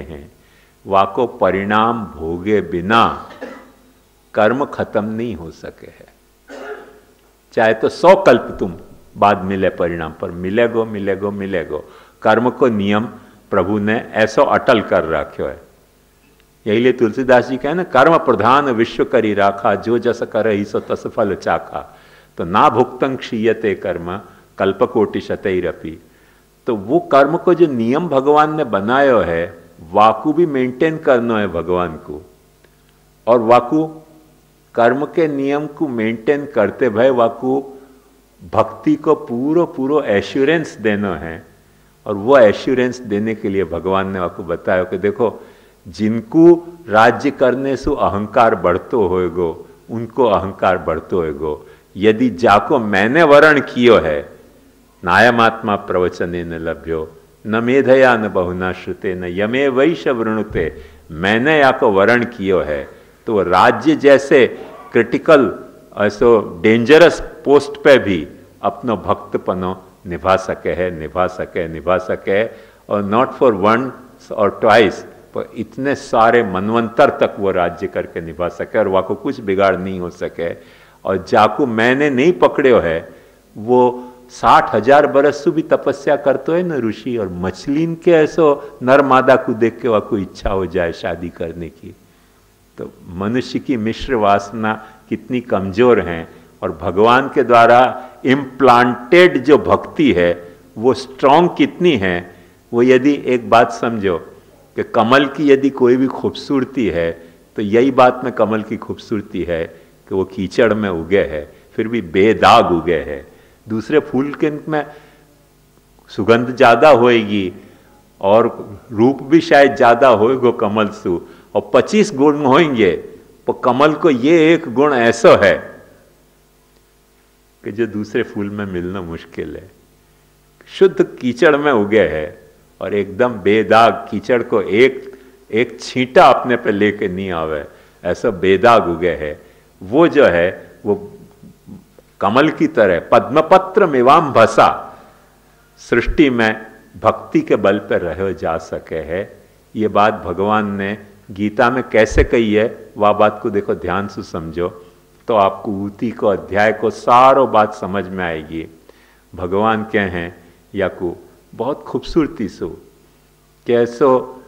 हैं, वाको परिणाम भोगे बिना कर्म खत्म नहीं हो सके है। चाहे तो 100 कल्प तुम बाद मिले परिणाम, पर मिलेगो मिलेगो मिलेगो। कर्म को नियम प्रभु ने ऐसो अटल कर रखो है। यही लिए तुलसीदास जी कहे ना, कर्म प्रधान विश्व करी राखा, जो जस कर ही सो तस फल चाखा। तो ना भुक्तं क्षीयते कर्म कल्पकोटि शतैरपि। तो वो कर्म को जो नियम भगवान ने बनायो है, वाकु भी मेंटेन करना है भगवान को। और वाकु कर्म के नियम को मेंटेन करते भय वाकु भक्ति को पूरो एश्योरेंस देना है। और वो एश्योरेंस देने के लिए भगवान ने वाकु बताया कि देखो, जिनको राज्य करने से अहंकार बढ़तो होएगो, उनको अहंकार बढ़तो होएगो। यदि जाको मैंने वर्ण कियो है, नायमात्मा प्रवचने न लभ्यो, न मेधया न बहुना श्रुते, न यमे वैश वृणुते। मैंने या को वर्ण कियो है, तो राज्य जैसे क्रिटिकल ऐसो डेंजरस पोस्ट पे भी अपनो भक्तपनो निभा सके। और नॉट फॉर वंस और ट्वाइस, पर इतने सारे मनवंतर तक वो राज्य करके निभा सके और वाको कुछ बिगाड़ नहीं हो सके। और जाको मैंने नहीं पकड़ो है, वो 60,000 बरस से भी तपस्या करते है न ऋषि। और मछलीन के ऐसो नर मादा को देख के वाको इच्छा हो जाए शादी करने की। तो मनुष्य की मिश्र वासना कितनी कमजोर है, और भगवान के द्वारा इम्प्लांटेड जो भक्ति है वो स्ट्रांग कितनी है। वो यदि एक बात समझो कि कमल की यदि कोई भी खूबसूरती है, तो यही बात में कमल की खूबसूरती है कि वो कीचड़ में उगे है, फिर भी बेदाग उगे है। दूसरे फूल के में सुगंध ज़्यादा होएगी और रूप भी शायद ज़्यादा होएगो कमल सु, और 25 गुण होंगे, तो कमल को ये एक गुण ऐसा है कि जो दूसरे फूल में मिलना मुश्किल है। शुद्ध कीचड़ में उगे है और एकदम बेदाग, कीचड़ को एक छींटा अपने पे लेके नहीं आवे, ऐसा बेदाग उगे है। वो जो है वो कमल की तरह पद्मपत्र मेवाम भसा, सृष्टि में भक्ति के बल पर रहे जा सके है। ये बात भगवान ने गीता में कैसे कही है, वह बात को देखो ध्यान से समझो, तो आपको ऊती को अध्याय को सारो बात समझ में आएगी। भगवान क्या हैं या को बहुत खूबसूरती सो कैसो,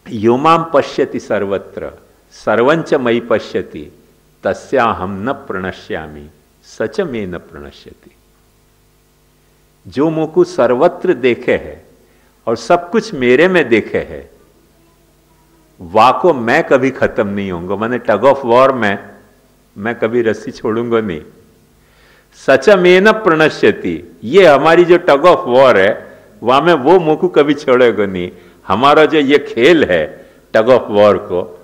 योमाम पश्यति सर्वत्र सर्वंच मयि पश्यति, तस्या हम न प्रणश्यामि सच में न प्रणश्यति। जो मुझको सर्वत्र देखे है और सब कुछ मेरे में देखे है, वाको मैं कभी खत्म नहीं होऊंगा। मैंने टग ऑफ वॉर में मैं कभी रस्सी छोड़ूंगा नहीं। सच में न प्रणश्यति, ये हमारी जो टग ऑफ वॉर है, वहां में वो मुंह को कभी छोड़ेगा नहीं। हमारा जो ये खेल है टग ऑफ वॉर को,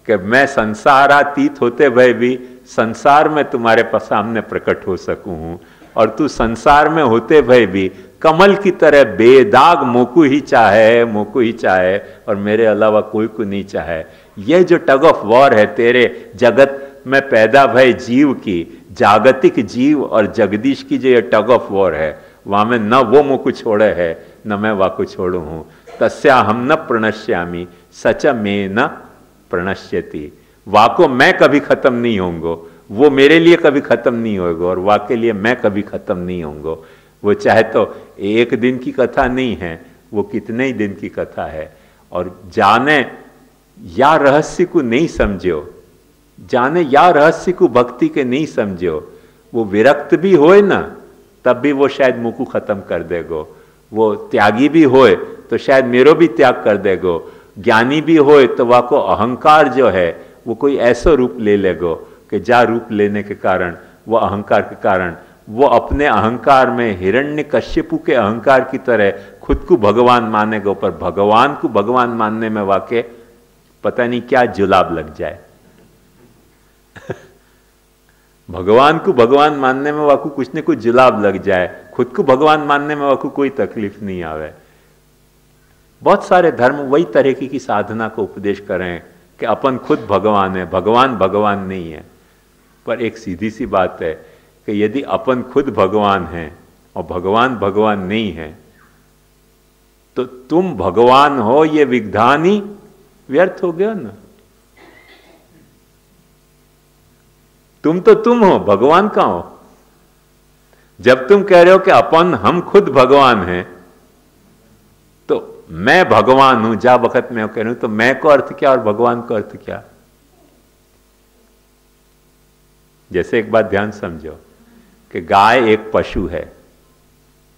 कि मैं संसारातीत होते भय भी संसार में तुम्हारे सामने प्रकट हो सकूं हूं, और तू संसार में होते भय भी कमल की तरह बेदाग मोकू ही चाहे और मेरे अलावा कोई को नहीं चाहे। ये जो टग ऑफ वॉर है तेरे जगत में पैदा भय जीव की, जागतिक जीव और जगदीश की जो ये टग ऑफ वॉर है, वहां में न वो मुझको छोड़े है न मैं वाको छोड़ू हूं। तस्या हम न प्रणश्यामी सच में न प्रणश्यति। वाको मैं कभी खत्म नहीं होंगो, वो मेरे लिए कभी खत्म नहीं होगा, और वाके लिए मैं कभी खत्म नहीं होंगो। वो चाहे तो एक दिन की कथा नहीं है, वो कितने ही दिन की कथा है। और जाने या रहस्य को नहीं समझो, जाने या रहस्य को भक्ति के नहीं समझो, वो विरक्त भी होए ना तब भी वो शायद मुँह को खत्म कर देगो। वो त्यागी भी होए तो शायद मेरो भी त्याग कर देगो। ज्ञानी भी होए तो वह को अहंकार जो है वो कोई ऐसा रूप ले लेगो कि जा रूप लेने के कारण, वो अहंकार के कारण, वो अपने अहंकार में हिरण्यकश्यपु के अहंकार की तरह खुद को भगवान मानेगा। पर भगवान को भगवान मानने में वाके पता नहीं क्या जुलाब लग जाए। भगवान को भगवान मानने में वाकू कुछ न कुछ जुलाब लग जाए, खुद को भगवान मानने में वाकू कोई तकलीफ नहीं आवे। बहुत सारे धर्म वही तरीके की साधना को उपदेश करें कि अपन खुद भगवान है, भगवान भगवान नहीं है। पर एक सीधी सी बात है कि यदि अपन खुद भगवान हैं और भगवान भगवान नहीं है, तो तुम भगवान हो ये विज्ञान ही व्यर्थ हो गया ना। तुम तो तुम हो, भगवान कहां हो? जब तुम कह रहे हो कि अपन हम खुद भगवान हैं, तो मैं भगवान हूं, जा वक्त मैं कह रहा हूं, तो मैं को अर्थ क्या और भगवान को अर्थ क्या? जैसे एक बात ध्यान समझो कि गाय एक पशु है,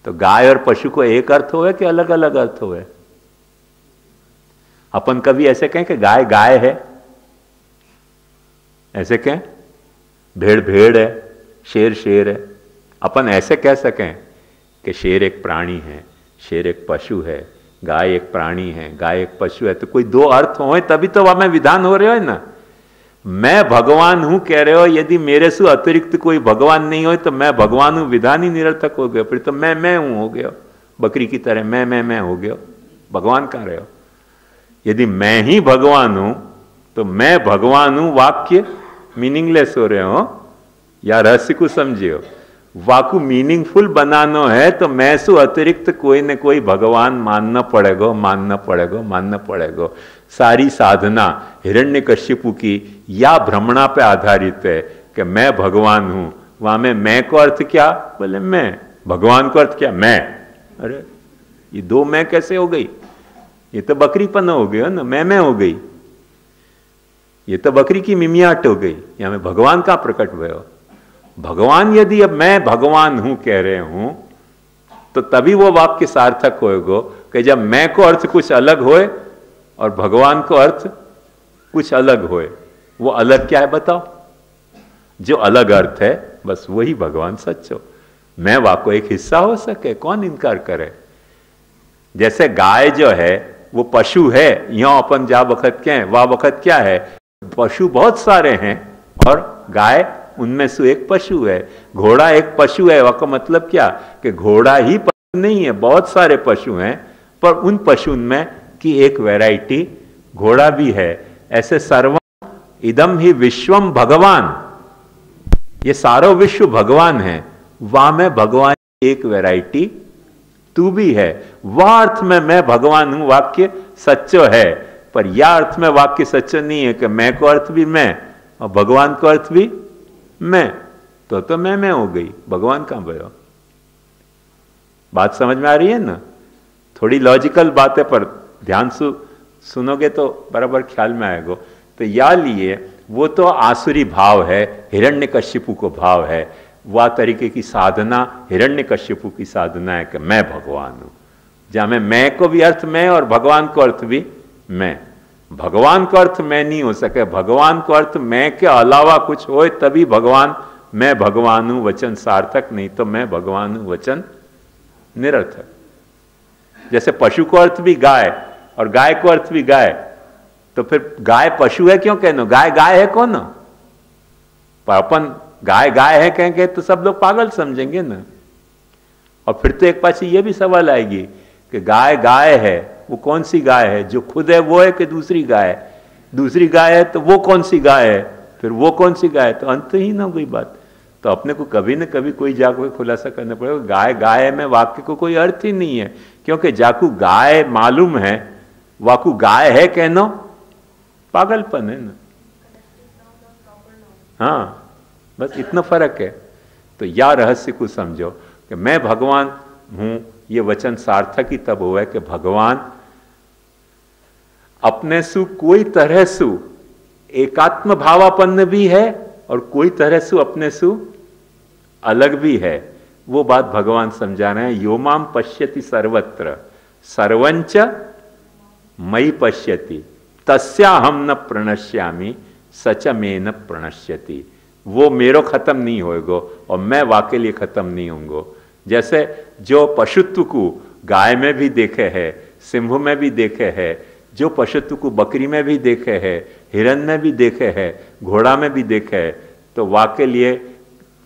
तो गाय और पशु को एक अर्थ हुए कि अलग अलग अर्थ हुए? अपन कभी ऐसे कहें कि गाय गाय है, ऐसे कहें? भेड़ भेड़ है, शेर शेर है। अपन ऐसे कह सकें कि शेर एक प्राणी है, शेर एक पशु है, गाय एक प्राणी है, गाय एक पशु है, तो कोई दो अर्थ हो तभी तो वह में विधान हो रहे हो ना। मैं भगवान हूं कह रहे हो, यदि मेरे से अतिरिक्त कोई भगवान नहीं हो तो मैं भगवान हूं विधान ही निरर्थक हो गया। फिर तो मैं हूं हो गया, बकरी की तरह मैं हो गया, भगवान कहां रहे हो? यदि मैं ही भगवान हूं तो मैं भगवान हूं वाक्य मीनिंगलेस हो रहे हो, या रहस्य को समझियो। वाकु मीनिंगफुल बनाना है तो मैं सु अतिरिक्त कोई न कोई भगवान मानना पड़ेगा। सारी साधना हिरण्यकश्यपु की या भ्रमणा पे आधारित है कि मैं भगवान हूं। वहां में मैं को अर्थ क्या? बोले मैं। भगवान को अर्थ क्या? मैं। अरे ये दो मैं कैसे हो गई? ये तो बकरीपना हो गया ना, मैं हो गई। ये तो बकरी की मिमियाट हो गई। यहां में भगवान का प्रकट हुए हो। भगवान यदि अब मैं भगवान हूं कह रहे हूं तो तभी वो वाक्य सार्थक होएगा कि जब मैं को अर्थ कुछ अलग होए और भगवान को अर्थ कुछ अलग होए। वो अलग क्या है बताओ? जो अलग अर्थ है बस वही भगवान सच हो। मैं वाको एक हिस्सा हो सके, कौन इनकार करे? जैसे गाय जो है वो पशु है, यहां अपन जा वक्त क्या है, वह वक्त क्या है? पशु बहुत सारे हैं और गाय उनमें से एक पशु है। घोड़ा एक पशु है, वह का मतलब क्या कि घोड़ा ही पशु नहीं है, बहुत सारे पशु हैं, पर उन पशु में की एक वैरायटी घोड़ा भी है। ऐसे सर्वम इदम ही विश्वम भगवान, ये सारो विश्व भगवान है। वहां में भगवान एक वैरायटी तू भी है। वह अर्थ में मैं भगवान हूं वाक्य सच्चो है, पर यह अर्थ में वाक्य सच्चो नहीं है कि मैं को अर्थ भी मैं और भगवान को अर्थ भी मैं। तो मैं हो गई, भगवान कहां भयो? बात समझ में आ रही है ना? थोड़ी लॉजिकल बात है, पर ध्यान से सुनोगे तो बराबर ख्याल में आएगा। तो या लिए वो तो आसुरी भाव है, हिरण्यकश्यपु को भाव है। वह तरीके की साधना हिरण्यकश्यपु की साधना है कि मैं भगवान हूं, जहां में मैं को भी अर्थ मैं और भगवान को अर्थ भी मैं। भगवान को अर्थ मैं नहीं हो सके, भगवान को अर्थ मैं के अलावा कुछ हो तभी भगवान मैं भगवान हूं वचन सार्थक, नहीं तो मैं भगवान हूं वचन निरर्थक। जैसे पशु को अर्थ भी गाय और गाय को अर्थ भी गाय, तो फिर गाय पशु है क्यों कहना? गाय गाय है कौन? पर अपन गाय गाय है कहेंगे तो सब लोग पागल समझेंगे ना। और फिर तो एक पास ये भी सवाल आएगी कि गाय गाय है, वो कौन सी गाय है? जो खुद है वो है कि दूसरी गाय है? दूसरी गाय है तो वो कौन सी गाय है? फिर वो कौन सी गाय है? तो अंत ही ना कोई बात। तो अपने को कभी न कभी कोई जाको खुलासा करना पड़ेगा। गाय गाय में वाक्य को कोई अर्थ ही नहीं है, क्योंकि जाकू गाय मालूम है वाकू गाय है कहना पागलपन है ना। हाँ, बस इतना फर्क है। तो या रहस्य को समझो कि मैं भगवान हूं, ये वचन सार्थक ही तब हुआ है कि भगवान अपने सु कोई तरह सु एकात्म भावापन्न भी है और कोई तरह सु अपने सु अलग भी है। वो बात भगवान समझा रहे हैं। योमाम पश्यति सर्वत्र सर्वंच मयि पश्यति तस्या हम न प्रणश्यामि सच में न प्रणश्यति। वो मेरो खत्म नहीं होएगो और मैं वाके लिए खत्म नहीं होंगो। जैसे जो पशुत्व को गाय में भी देखे है, सिंह में भी देखे है, जो पशुत्व को बकरी में भी देखे है, हिरण में भी देखे है, घोड़ा में भी देखे है, तो वाके लिए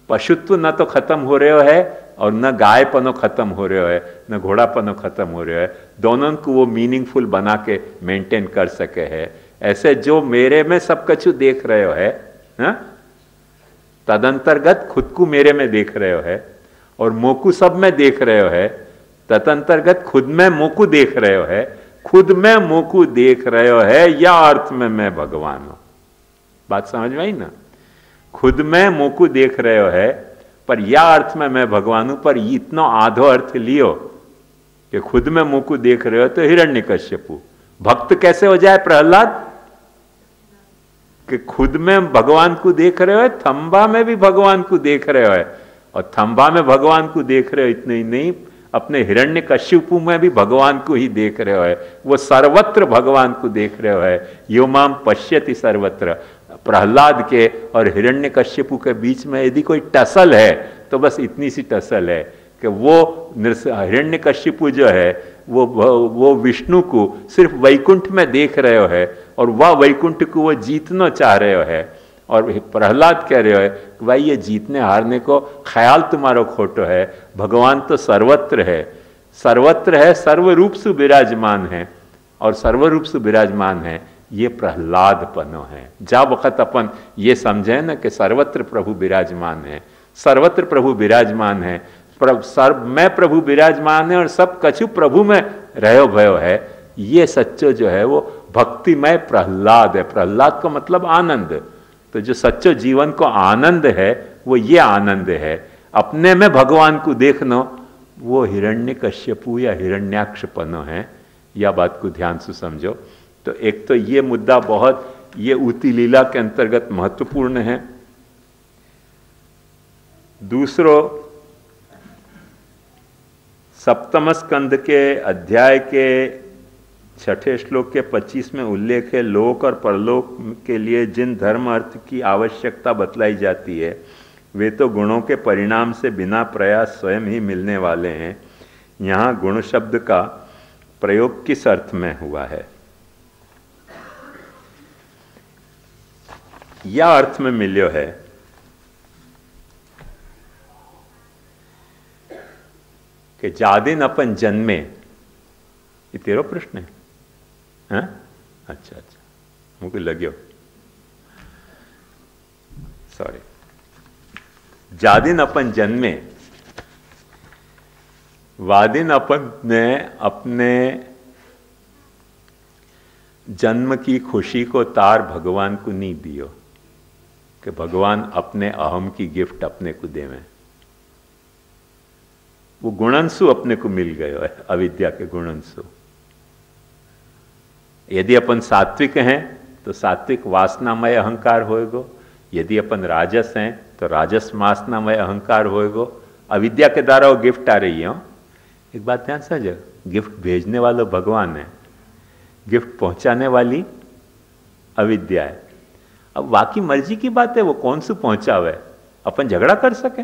पशुत्व न तो खत्म हो रहे है और न गायपनो खत्म हो रहे है, न घोड़ापनो खत्म हो रहे है। दोनों को वो मीनिंगफुल बना के मेंटेन कर सके है। ऐसे जो मेरे में सब कछु देख रहे हो है, तदंतर्गत खुद को मेरे में देख रहे हो है और मोकू सब में देख रहे हो है, तदंतर्गत खुद में मोकू देख रहे हो है, खुद में मोकू देख रहे हो है या अर्थ में मैं भगवान हूं। बात समझ में आई ना? खुद में मोकू देख रहे हो है पर या अर्थ में मैं भगवान हूं, पर इतना आधो अर्थ लियो कि खुद में मोकू देख रहे हो तो हिरण्यकश्यपु। भक्त कैसे हो जाए प्रहलाद? कि खुद में भगवान को देख रहे हो, थंबा में भी भगवान को देख रहे हो, और थंबा में भगवान को देख रहे हो इतने ही नहीं, अपने हिरण्यकश्यपु में भी भगवान को ही देख रहे हो। वो सर्वत्र भगवान को देख रहे हो। यो माम पश्यति सर्वत्र। प्रहलाद के और हिरण्यकश्यपु के बीच में यदि कोई टसल है तो बस इतनी सी टसल है कि वो हिरण्यकश्यपु जो है वो विष्णु को सिर्फ वैकुंठ में देख रहे हो है, और वह वैकुंठ को वो जीतना चाह रहे हो है। और प्रहलाद कह रहे हो कि भाई ये जीतने हारने को ख्याल तुम्हारा खोटो है, भगवान तो सर्वत्र है, सर्वत्र है, सर्वरूप से विराजमान है, और सर्वरूप से विराजमान है, ये प्रहलादपनो है। जब वक्त अपन ये समझे ना कि सर्वत्र प्रभु विराजमान है, सर्वत्र प्रभु विराजमान है, मैं प्रभु विराजमान है और सब कछु प्रभु में रहो भयो है, ये सच्चो जो है वो भक्तिमय प्रहलाद है। प्रहलाद का मतलब आनंद। तो जो सच्चो जीवन को आनंद है वो ये आनंद है। अपने में भगवान को देखना वो हिरण्यकश्यपु या हिरण्याक्षपनो है। यह बात को ध्यान से समझो। तो एक तो ये मुद्दा बहुत ये ऊती लीला के अंतर्गत महत्वपूर्ण है। दूसरो, सप्तम स्कंद के अध्याय के 6ठे श्लोक के 25 में उल्लेख है, लोक और परलोक के लिए जिन धर्म अर्थ की आवश्यकता बतलाई जाती है वे तो गुणों के परिणाम से बिना प्रयास स्वयं ही मिलने वाले हैं। यहाँ गुण शब्द का प्रयोग किस अर्थ में हुआ है? या अर्थ में मिल्यो है कि जादिन अपन जन्मे, ये तेरो प्रश्न है? हाँ? अच्छा अच्छा, मुझे लग्यो, सॉरी। जादिन अपन जन्मे, वादिन अपन ने अपने जन्म की खुशी को तार भगवान को नहीं दियो कि भगवान अपने अहम की गिफ्ट अपने को देवे। वो गुणंशु अपने को मिल गयो है, अविद्या के गुणंशु। यदि अपन सात्विक हैं तो सात्विक वासनामय अहंकार होएगो, यदि अपन राजस हैं तो राजस वासनामय अहंकार होएगो। अविद्या के द्वारा वो गिफ्ट आ रही है। एक बात ध्यान समझो, गिफ्ट भेजने वाला भगवान है, गिफ्ट पहुंचाने वाली अविद्या है। अब वाकई मर्जी की बात है वो कौन सी पहुंचावे, अपन झगड़ा कर सके।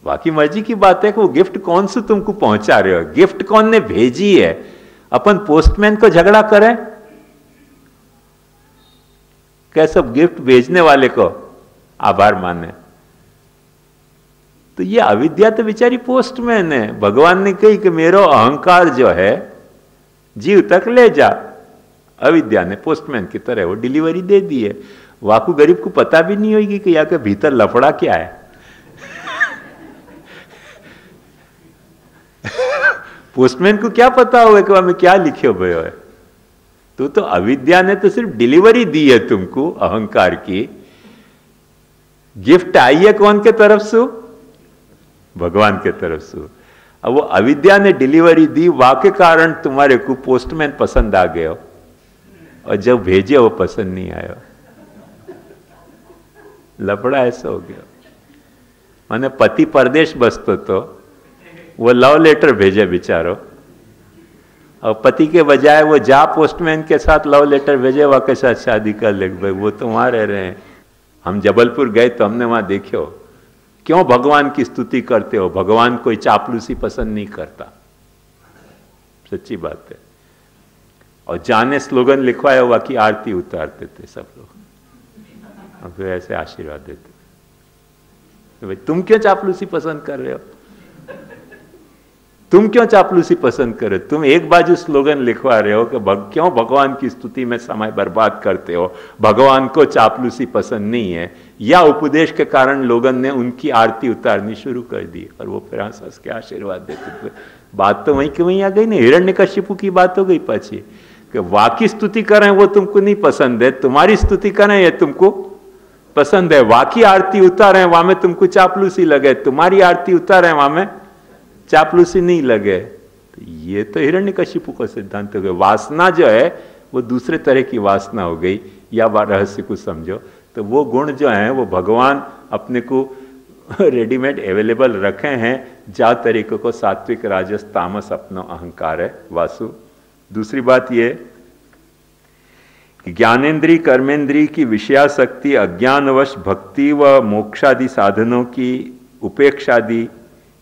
वाकई मर्जी की बात है कि वो गिफ्ट कौन सी तुमको पहुंचा रहे हो, गिफ्ट कौन ने भेजी है। अपन पोस्टमैन को झगड़ा करें, कैसे गिफ्ट भेजने वाले को आभार माने। तो ये अविद्या तो बेचारी पोस्टमैन है। भगवान ने कही कि मेरो अहंकार जो है जीव तक ले जा, अविद्या ने पोस्टमैन की तरह वो डिलीवरी दे दी है। वाकू गरीब को पता भी नहीं होगी कि यहाँ के भीतर लफड़ा क्या है। पोस्टमैन को क्या पता होगा कि वहां में क्या लिखे हुए है। तो अविद्या ने तो सिर्फ डिलीवरी दी है तुमको अहंकार की। गिफ्ट आई है कौन के तरफ से? भगवान के तरफ से। अब वो अविद्या ने डिलीवरी दी, वाके कारण तुम्हारे को पोस्टमैन पसंद आ गए हो, और जब भेजे वो पसंद नहीं आया। लफड़ा ऐसा हो गया। माने पति परदेश बसतो तो वो लव लेटर भेजे बेचारो, और पति के बजाय वो जा पोस्टमैन के साथ लव लेटर भेजे, वह के साथ शादी कर ले। भाई वो तो वहां रह रहे हैं। हम जबलपुर गए तो हमने वहां देखो, क्यों भगवान की स्तुति करते हो? भगवान कोई चापलूसी पसंद नहीं करता, सच्ची बात है। और जाने स्लोगन लिखवाया हुआ कि आरती उतारते थे सब लोग, और फिर ऐसे आशीर्वाद देते। तो भाई तुम क्यों चापलूसी पसंद कर रहे हो? तुम क्यों चापलूसी पसंद कर रहे हो? तुम एक बाजू स्लोगन लिखवा रहे हो कि क्यों भगवान की स्तुति में समय बर्बाद करते हो, भगवान को चापलूसी पसंद नहीं है। या उपदेश के कारण लोगों ने उनकी आरती उतारनी शुरू कर दी और वो फिर हंस हंस के आशीर्वाद देते थे। बात तो वहीं की वहीं आ गई ना, हिरण्यकशिपु की बात हो गई पाछी कि वाकी स्तुति करें वो तुमको नहीं पसंद है, तुम्हारी स्तुति करें ये तुमको पसंद है। वाकी आरती उतारे वहां में तुमको चापलूसी लगे, तुम्हारी आरती उतारे वहां में चापलूसी नहीं लगे। तो ये तो हिरण्यकशिपु का सिद्धांत हो गया। वासना जो है वो दूसरे तरह की वासना हो गई, या रहस्य को समझो तो वो गुण जो है वो भगवान अपने को रेडीमेड अवेलेबल रखे हैं, जा तरीकों को सात्विक राजस तामस अपना अहंकार है वासु। दूसरी बात ये कि ज्ञानेन्द्रीय कर्मेंद्रीय की विषयाशक्ति अज्ञानवश भक्ति व मोक्षादि साधनों की उपेक्षादि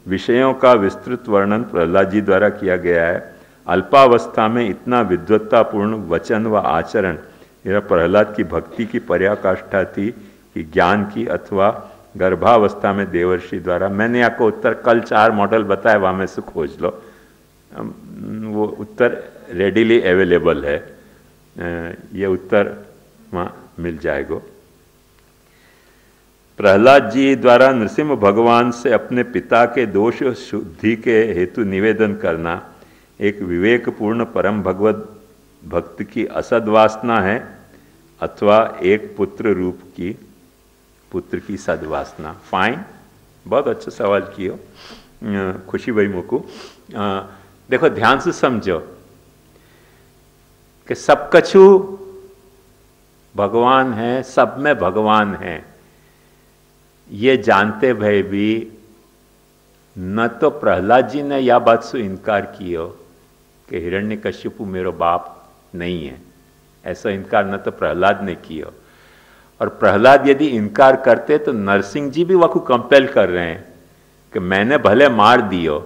विषयों का विस्तृत वर्णन प्रहलाद जी द्वारा किया गया है। अल्पावस्था में इतना विद्वत्तापूर्ण वचन व आचरण यह प्रहलाद की भक्ति की पराकाष्ठा थी कि ज्ञान की अथवा गर्भावस्था में देवर्षि द्वारा, मैंने आपको उत्तर कल 4 मॉडल बताए, वहाँ में से खोज लो, वो उत्तर रेडीली अवेलेबल है, ये उत्तर वहाँ मिल जाएगा। प्रहलाद जी द्वारा नृसिंह भगवान से अपने पिता के दोष शुद्धि के हेतु निवेदन करना एक विवेकपूर्ण परम भगवत भक्त की असद वासना है अथवा एक पुत्र की सद्वासना। फाइन, बहुत अच्छा सवाल कियो खुशी भाई मुकू। देखो ध्यान से समझो कि सब कछु भगवान है, सब में भगवान है, ये जानते भय भी न तो प्रहलाद जी ने यह बात से इनकार किया कि हिरण्यकशिपु मेरो बाप नहीं है, ऐसा इनकार न तो प्रहलाद ने किया। और प्रहलाद यदि इनकार करते तो नरसिंह जी भी वह कंपेल कर रहे हैं कि मैंने भले मार दियो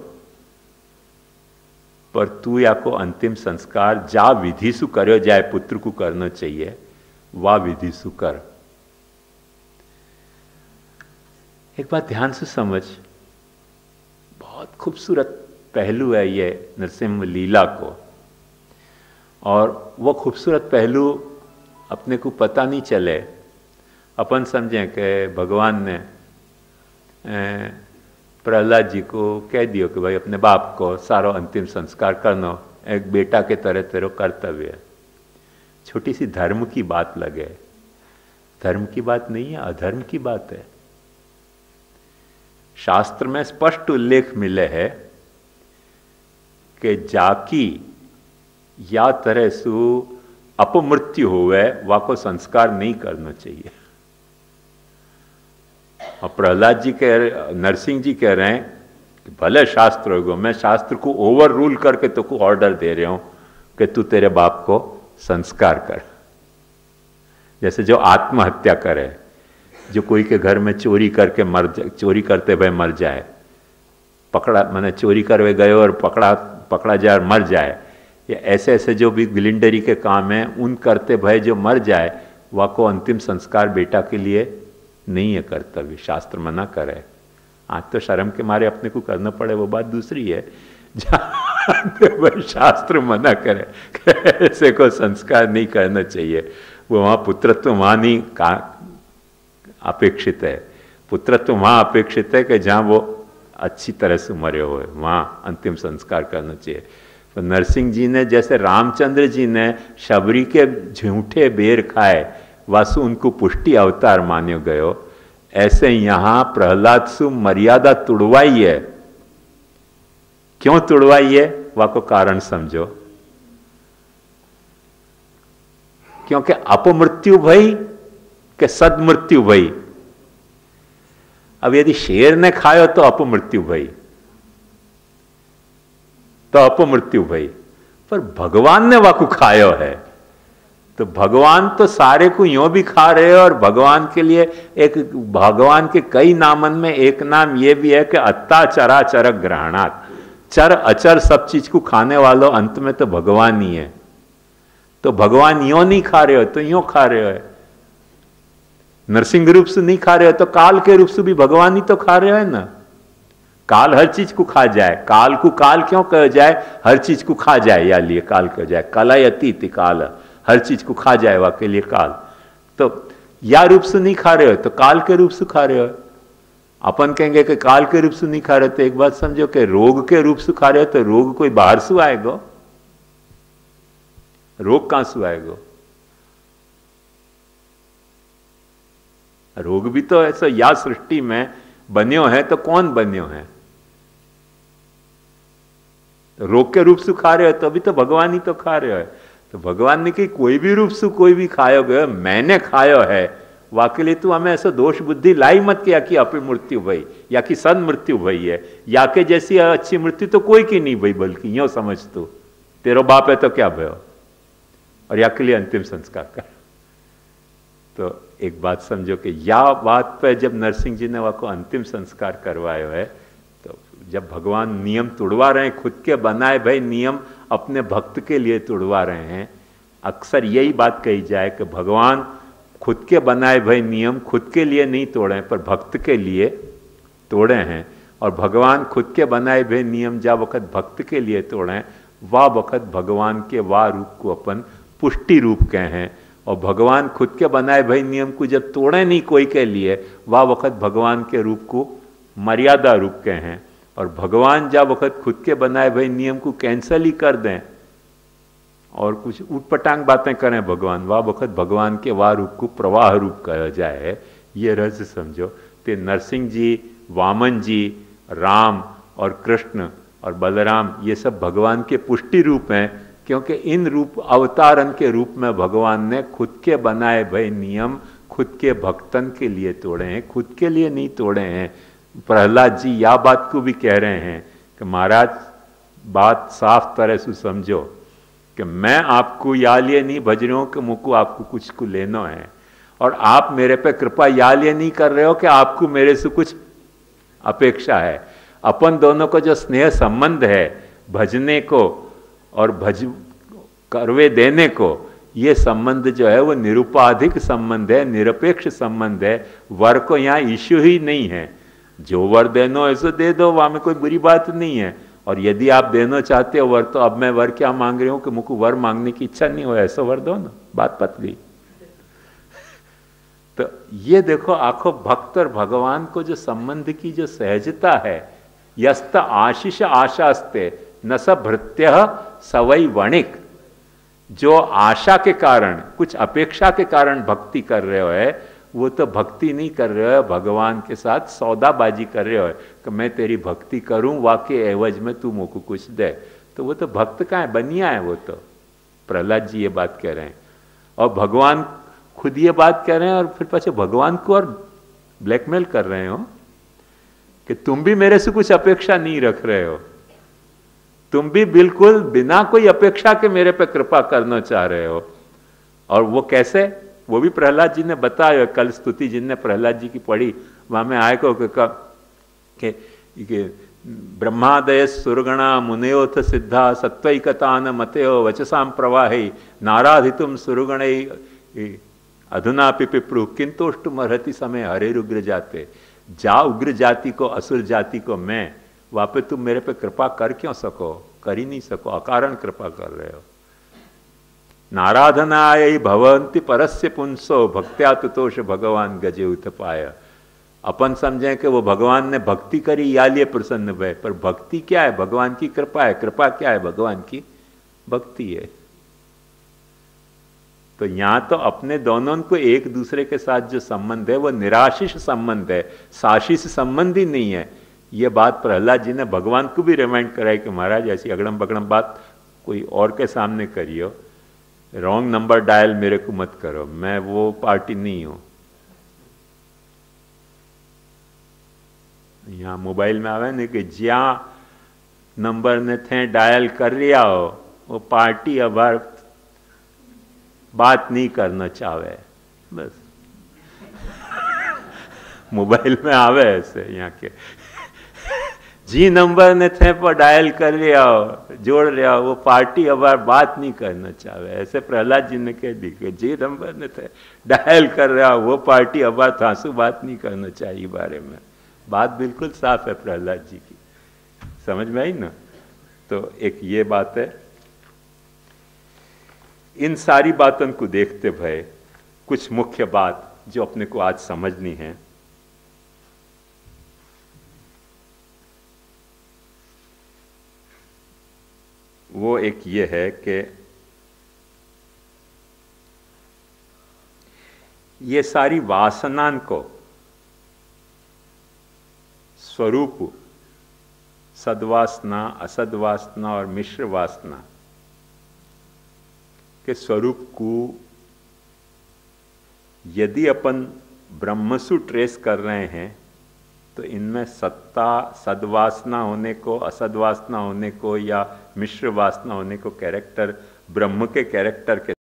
पर तू या को अंतिम संस्कार जा विधि सु करो जाए, पुत्र को करना चाहिए, वह विधि सु कर। एक बात ध्यान से समझ, बहुत खूबसूरत पहलू है ये नरसिंह लीला को, और वो खूबसूरत पहलू अपने को पता नहीं चले, अपन समझें कि भगवान ने प्रहलाद जी को कह दियो कि भाई अपने बाप को सारो अंतिम संस्कार करना एक बेटा के तरह तेरो कर्तव्य है। छोटी सी धर्म की बात लगे, धर्म की बात नहीं है, अधर्म की बात है। शास्त्र में स्पष्ट उल्लेख मिले है कि जाकी या तरह सु अपमृत्यु होवे वा को संस्कार नहीं करना चाहिए। और प्रहलाद जी नरसिंह जी कह रहे हैं कि भले शास्त्र होगा, मैं शास्त्र को ओवर रूल करके तो को ऑर्डर दे रहा हूं कि तू तेरे बाप को संस्कार कर। जैसे जो आत्महत्या करे, जो कोई के घर में चोरी करके चोरी करते हुए मर जाए, पकड़ा मैंने चोरी करवे गए और पकड़ा जाए और मर जाए, या ऐसे ऐसे जो भी गिलिंडरी के काम है उन करते भय जो मर जाए, वह को अंतिम संस्कार बेटा के लिए नहीं है कर्तव्य, शास्त्र मना करे। आज तो शर्म के मारे अपने को करना पड़े वो बात दूसरी है, जहाँ शास्त्र मना करे ऐसे को संस्कार नहीं करना चाहिए, वो वहाँ पुत्रत्व वहाँ नहीं अपेक्षित है। पुत्रत्व वहाँ अपेक्षित है कि जहाँ वो अच्छी तरह से मरे हुए, वहाँ अंतिम संस्कार करना चाहिए। तो नरसिंह जी ने, जैसे रामचंद्र जी ने शबरी के झूठे बेर खाए, वासु उनको पुष्टि अवतार मान्यो गयो, ऐसे यहां प्रहलाद सु मर्यादा तुड़वाई है। क्यों तुड़वाई है वह को कारण समझो। क्योंकि अपमृत्यु भई के सदमृत्यु भई। अब यदि शेर ने खायो तो अपमृत्यु भई, तो अपमृत्यु भई, पर भगवान ने वाकु खायो है, तो भगवान तो सारे को यूं भी खा रहे हो। और भगवान के लिए एक, भगवान के कई नामन में एक नाम ये भी है कि अत्ता चरा चर ग्रहणात्, चर अचर सब चीज को खाने वालों अंत में तो भगवान ही है। तो भगवान यूं नहीं खा रहे हो तो यूं खा रहे हो, नरसिंह रूप से नहीं खा रहे हो तो काल के रूप से भी भगवान ही तो खा रहे हो ना। काल हर चीज को खा जाए, काल को काल क्यों कहा जाए, हर चीज को खा जाए, या लिए काल कहा जाए, कलयति काल, हर चीज को खा जाए वा के लिए काल। तो या रूप से नहीं खा रहे हो तो काल के रूप से खा रहे हो। अपन कहेंगे कि काल के रूप से नहीं खा रहे, तो एक बात समझो कि रोग के रूप से खा रहे हो तो रोग कोई बाहर से आएगा, रोग कहां से आएगा? रोग भी तो ऐसा या सृष्टि में बन्यो है, तो कौन बन्यो है? रोग के रूप से खा रहे हो तो अभी तो भगवान ही तो खा रहे हो। तो भगवान ने कि कोई भी रूप से कोई भी खायो गयो, मैंने खायो है, वाके लिए तू हमें ऐसा दोष बुद्धि लाई मत किया कि अपनी मृत्यु भई या कि सन मृत्यु भई है, या के जैसी अच्छी मृत्यु तो कोई की नहीं भई, बल्कि यो समझ तू तेरो बाप है तो क्या भयो, और या के लिए अंतिम संस्कार कर। तो एक बात समझो कि या बात पे जब नरसिंह जी ने वह को अंतिम संस्कार करवायो है, तो जब भगवान नियम तोड़वा रहे हैं, खुद के बनाए भाई नियम अपने भक्त के लिए तोड़वा रहे हैं। अक्सर यही बात कही जाए कि भगवान खुद के बनाए भाई नियम खुद के लिए नहीं तोड़े पर भक्त के लिए तोड़े हैं, और भगवान खुद के बनाए भाई नियम जा वक्त भक्त के लिए तोड़े, वह वक्त भगवान के वाह रूप को अपन पुष्टि रूप कहे हैं। और भगवान खुद के बनाए भाई नियम को जब तोड़े नहीं कोई के लिए, वह वक्त भगवान के रूप को मर्यादा रूप कहे हैं। और भगवान जब वक्त खुद के बनाए भाई नियम को कैंसल ही कर दें और कुछ उटपटांग बातें करें भगवान, वह वक्त भगवान के वाह रूप को प्रवाह रूप कहा जाए। ये रहस्य समझो। तो नरसिंह जी, वामन जी, राम और कृष्ण और बलराम ये सब भगवान के पुष्टि रूप हैं, क्योंकि इन रूप अवतारन के रूप में भगवान ने खुद के बनाए भय नियम खुद के भक्तन के लिए तोड़े हैं, खुद के लिए नहीं तोड़े हैं। प्रहलाद जी या बात को भी कह रहे हैं कि महाराज बात साफ तरह से समझो कि मैं आपको या लिए नहीं भज रहा हूं कि मुझको आपको कुछ को लेना है, और आप मेरे पे कृपा या लिए नहीं कर रहे हो कि आपको मेरे से कुछ अपेक्षा है। अपन दोनों का जो स्नेह संबंध है भजने को और भज करवे देने को, ये संबंध जो है वो निरुपाधिक संबंध है, निरपेक्ष संबंध है। वर को यहाँ इश्यू ही नहीं है, जो वर देनो ऐसे दे दो, वहां में कोई बुरी बात नहीं है। और यदि आप देना चाहते हो वर, तो अब मैं वर क्या मांग रही हूं कि मुझको वर मांगने की इच्छा नहीं हो, ऐसा वर दो ना, बात पत गई। तो ये देखो आखो भक्त और भगवान को जो संबंध की जो सहजता है, यस्त आशीष आशास्ते न स भृत्य सवई वणिक, जो आशा के कारण कुछ अपेक्षा के कारण भक्ति कर रहे हो है, वो तो भक्ति नहीं कर रहे हो, भगवान के साथ सौदाबाजी कर रहे हो कि मैं तेरी भक्ति करूं वाके एवज में तू मुझको कुछ दे। तो वो तो भक्त का है, बनिया है वो तो। प्रहलाद जी ये बात कह रहे हैं और भगवान खुद ये बात कह रहे हैं, और फिर पीछे भगवान को और ब्लैकमेल कर रहे हो कि तुम भी मेरे से कुछ अपेक्षा नहीं रख रहे हो, तुम भी बिल्कुल बिना कोई अपेक्षा के मेरे पे कृपा करना चाह रहे हो। और वो कैसे, वो भी प्रहलाद जी ने बताया। कल स्तुति जिनने प्रहलाद जी की पढ़ी वहां में आए को कि ब्रह्मादय सुरगणा मुनयोथ सिद्धा सत्वैकतान मतयो वचसाम प्रवाही नाराधितुम सुरगण अधुना पिप्रु किंतुष्टुम अर्हति समय हरे उग्र जाते। जा उग्र जाति को, असुर जाति को मैं, वहां पे तुम मेरे पे कृपा कर क्यों सको? कर ही नहीं सको, अकारण कृपा कर रहे हो। नाराधनाय भवंति परस्य पुंसो भक्त्या तुतोष भगवान गजे उत्पाय। अपन समझें कि वो भगवान ने भक्ति करी या लिए प्रसन्न हुए, पर भक्ति क्या है? भगवान की कृपा है। कृपा क्या है? भगवान की भक्ति है। तो यहां तो अपने दोनों को एक दूसरे के साथ जो संबंध है वो निराशिष संबंध है, साशिष संबंध ही नहीं है। ये बात प्रहलाद जी ने भगवान को भी रिमाइंड कराई कि महाराज ऐसी अगड़म बगड़म बात कोई और के सामने करियो, रॉन्ग नंबर डायल मेरे को मत करो, मैं वो पार्टी नहीं हूं। यहां मोबाइल में आवे ने कि ज्या नंबर ने थे डायल कर लिया हो वो पार्टी अब बात नहीं करना चाहे, बस मोबाइल में आवे ऐसे यहाँ के जी नंबर ने थे पर डायल कर लिया हो, जोड़ लिया हो, वो पार्टी अब बात नहीं करना चाहे। ऐसे प्रहलाद जी ने कह दी कि जी नंबर ने थे डायल कर रहा हो, वो पार्टी अब थांसू बात नहीं करना चाहिए बारे में। बात बिल्कुल साफ है प्रहलाद जी की, समझ में आई ना? तो एक ये बात है। इन सारी बातों को देखते भय कुछ मुख्य बात जो अपने को आज समझनी है, वो एक ये है कि ये सारी वासनान को स्वरूप सद्वासना, असद्वासना और मिश्र वासना के स्वरूप को यदि अपन ब्रह्मसु ट्रेस कर रहे हैं तो इनमें सत्ता, सद्वासना होने को, असद्वासना होने को या मिश्र वासना होने को कैरेक्टर, ब्रह्म के कैरेक्टर के